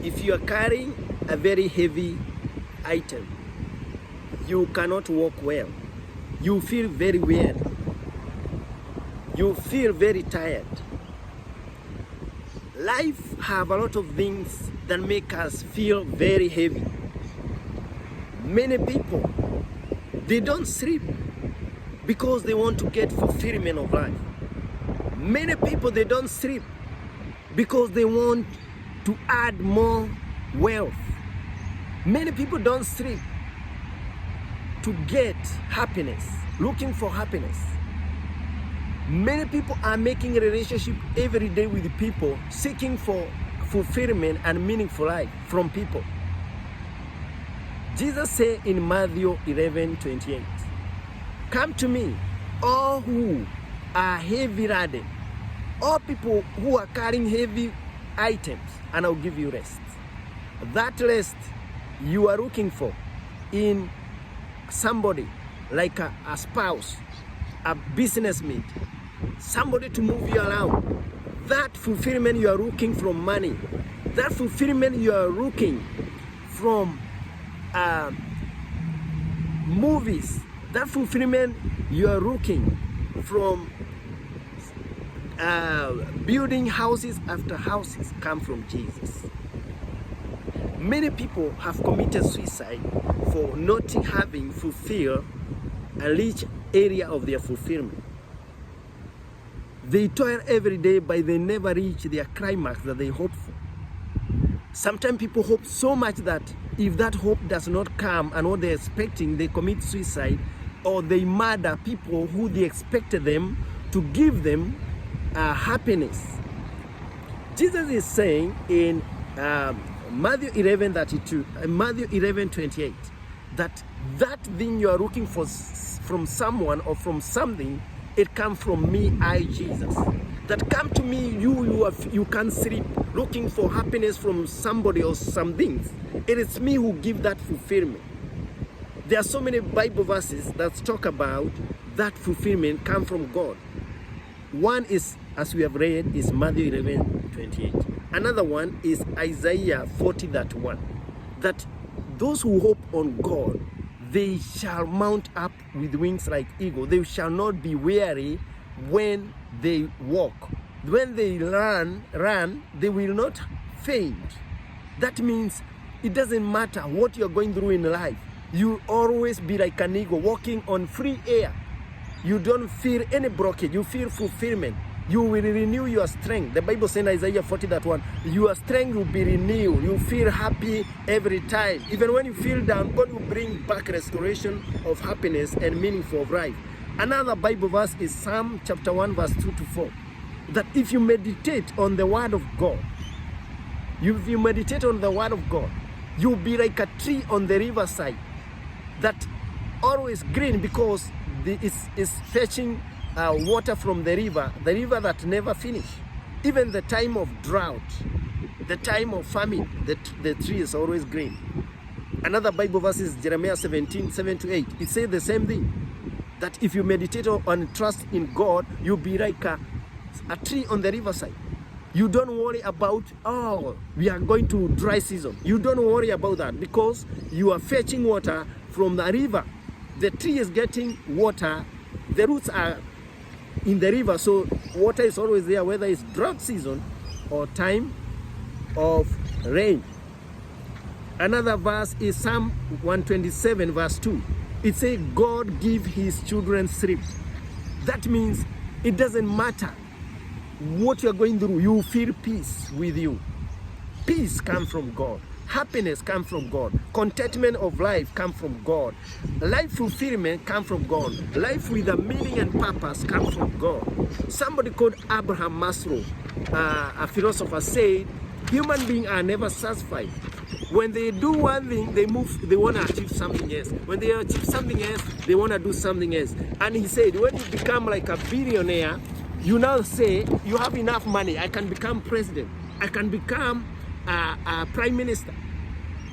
If you are carrying a very heavy item, you cannot walk well. You feel very weird. You feel very tired. Life have a lot of things that make us feel very heavy. Many people, they don't sleep because they want to get fulfillment of life. Many people, they don't sleep because they want to add more wealth. Many people don't sleep to get happiness, looking for happiness. Many people are making a relationship every day with people, seeking for fulfillment and meaningful life from people. Jesus said in Matthew 11:28, "Come to me, all who are heavy laden, all people who are carrying heavy items, and I'll give you rest." That rest you are looking for in somebody like a spouse, a businessmate, somebody to move you around. That fulfillment you are looking from money. That fulfillment you are looking from movies. That fulfillment you are looking from building houses after houses come from Jesus. Many people have committed suicide for not having fulfilled a rich area of their fulfillment. They toil every day, but they never reach their climax that they hope for. Sometimes people hope so much that if that hope does not come and what they're expecting, they commit suicide or they murder people who they expected them to give them happiness. Jesus is saying in Matthew 11:28 that thing you are looking for from someone or from something, it comes from me, I Jesus. That come to me, you can't sleep looking for happiness from somebody or some things. It is me who give that fulfillment. There are so many Bible verses that talk about that fulfillment come from God. One is, as we have read, is Matthew 11:28. Another one is Isaiah 40:1. That those who hope on God, they shall mount up with wings like eagle. They shall not be weary when they walk. When they run, they will not faint. That means it doesn't matter what you're going through in life. You'll always be like an eagle walking on free air. You don't feel any blockage. You feel fulfillment. You will renew your strength. The Bible says in Isaiah 40:1, your strength will be renewed. You feel happy every time. Even when you feel down, God will bring back restoration of happiness and meaningful life. Another Bible verse is Psalm chapter 1 verse 2-4. That if you meditate on the word of God, if you meditate on the word of God, you'll be like a tree on the riverside that always green because it's fetching water from the river that never finish. Even the time of drought, the time of famine, the tree is always green. Another Bible verse is Jeremiah 17:7-8. It says the same thing, that if you meditate on trust in God, you'll be like a tree on the riverside. You don't worry about, we are going to dry season. You don't worry about that because you are fetching water from the river. The tree is getting water. The roots are in the river, so water is always there, whether it's drought season or time of rain. Another verse is Psalm 127 verse 2. It says, God give his children sleep. That means it doesn't matter what you're going through, you feel peace with you. Peace comes from God. Happiness comes from God. Contentment of life comes from God. Life fulfillment comes from God. Life with a meaning and purpose comes from God. Somebody called Abraham Maslow, a philosopher, said, human beings are never satisfied. When they do one thing, they want to achieve something else. When they achieve something else, they want to do something else. And he said, when you become like a billionaire, you now say, you have enough money, I can become president. I can become a prime minister.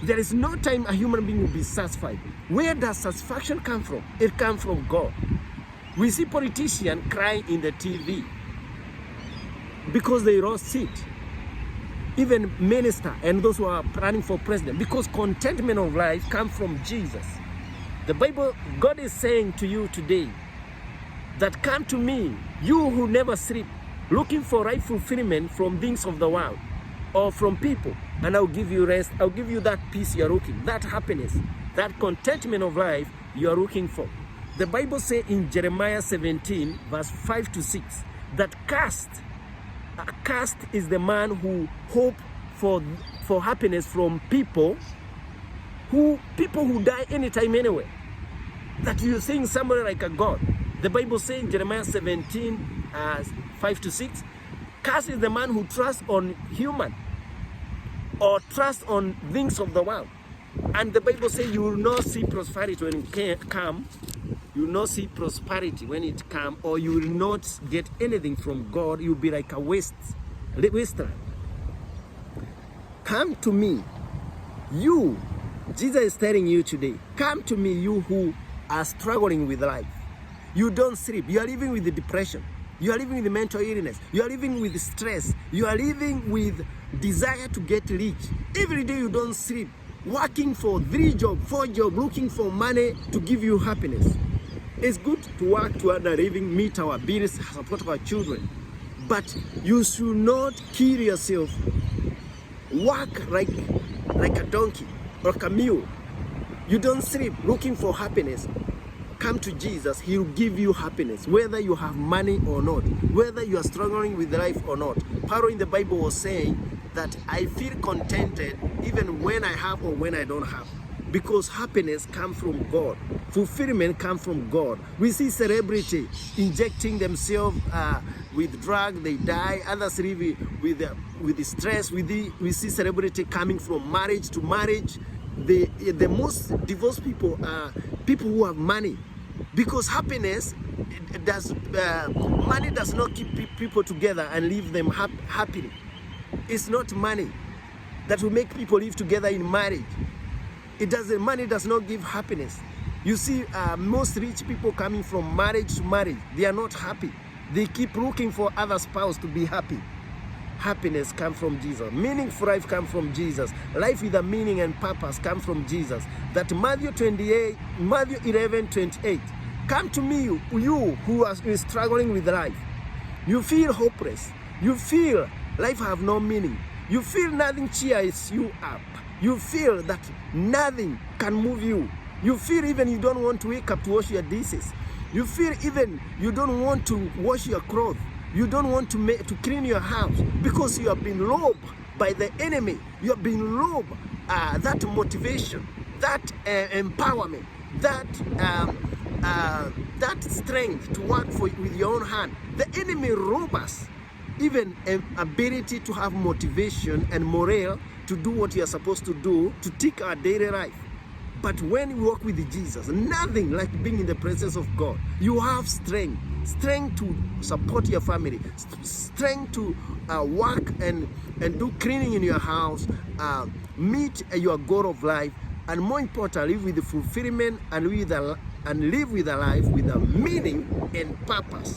There is no time a human being will be satisfied. Where does satisfaction come from? It comes from God. We see politicians crying in the TV because they lost seat. even minister and those who are planning for president, because contentment of life comes from Jesus. The Bible, God is saying to you today that come to me, you who never sleep, looking for right fulfillment from things of the world or from people, and I'll give you rest. I'll give you that peace you're looking, that happiness, that contentment of life you are looking for. The Bible says in Jeremiah 17, verse 5 to 6, that cursed is the man who hope for happiness from people who die anytime, anyway. That you think somebody like a God. The Bible says in Jeremiah 17, 5 to 6, cursed is the man who trusts on human or trusts on things of the world. And the Bible says you will not see prosperity when it come. You will not see prosperity when it comes, or you will not get anything from God. You'll be like a waster. Come to me, you. Jesus is telling you today, come to me, you who are struggling with life. You don't sleep. You are living with the depression. You are living with the mental illness. You are living with stress. You are living with desire to get rich. Every day you don't sleep, working for 3 jobs, 4 jobs, looking for money to give you happiness. It's good to work to earn a living, meet our bills, support our children. But you should not kill yourself. Work like a donkey or like a mule. You don't sleep looking for happiness. Come to Jesus, He'll give you happiness, whether you have money or not, whether you are struggling with life or not. Paul in the Bible was saying that I feel contented even when I have or when I don't have, because happiness comes from God. Fulfillment comes from God. We see celebrity injecting themselves with drug, they die. Others live with stress. We see celebrity coming from marriage to marriage. The most divorced people are people who have money, because happiness money does not keep people together and leave them happily. It's not money that will make people live together in marriage. Money does not give happiness. You see, most rich people coming from marriage to marriage, they are not happy. They keep looking for other spouse to be happy. Happiness comes from Jesus. Meaningful life comes from Jesus. Life with a meaning and purpose comes from Jesus. That Matthew 11:28. Come to me, you who are struggling with life. You feel hopeless. You feel life have no meaning. You feel nothing cheers you up. You feel that nothing can move you. You feel even you don't want to wake up to wash your dishes. You feel even you don't want to wash your clothes. You don't want to clean your house because you have been robbed by the enemy. You have been robbed that motivation, that empowerment, that strength to work with your own hand. The enemy robs us even ability to have motivation and morale to do what you are supposed to do to take our daily life. But when we walk with Jesus, nothing like being in the presence of God. You have strength to support your family, strength to work and do cleaning in your house, meet your goal of life, and more importantly, live with the fulfillment and live with a life with a meaning and purpose.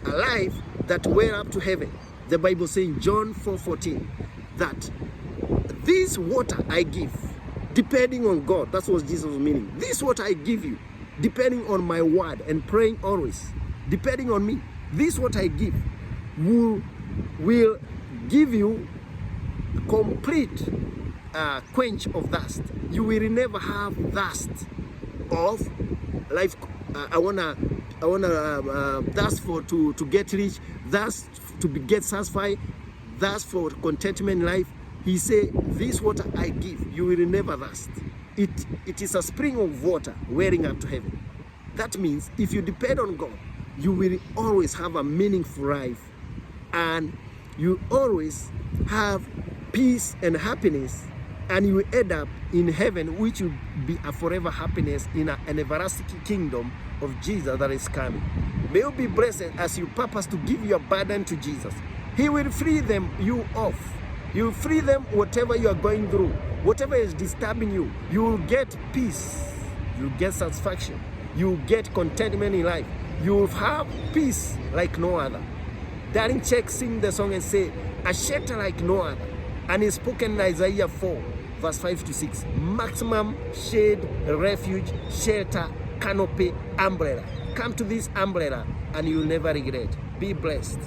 A life that went up to heaven. The Bible says in John 4:14 that this water I give, depending on God. That's what Jesus was meaning. This water I give you, depending on my word and praying always, depending on me. This water I give will give you complete quench of thirst. You will never have thirst of life. I wanna thirst for to get rich, thirst to get satisfied, thirst for contentment in life. He said, this water I give, you will never thirst. It is a spring of water welling up to heaven. That means if you depend on God, you will always have a meaningful life, and you always have peace and happiness, and you will end up in heaven, which will be a forever happiness in an everlasting kingdom of Jesus that is coming. May you be blessed as you purpose to give your burden to Jesus. He will free you off. You will free them whatever you are going through, whatever is disturbing you. You will get peace. You will get satisfaction. You will get contentment in life. You will have peace like no other. Darling Check sing the song and say, a shelter like no other. And it's spoken in Isaiah 4, verse 5 to 6. Maximum shade, refuge, shelter, canopy, umbrella. Come to this umbrella and you'll never regret. Be blessed.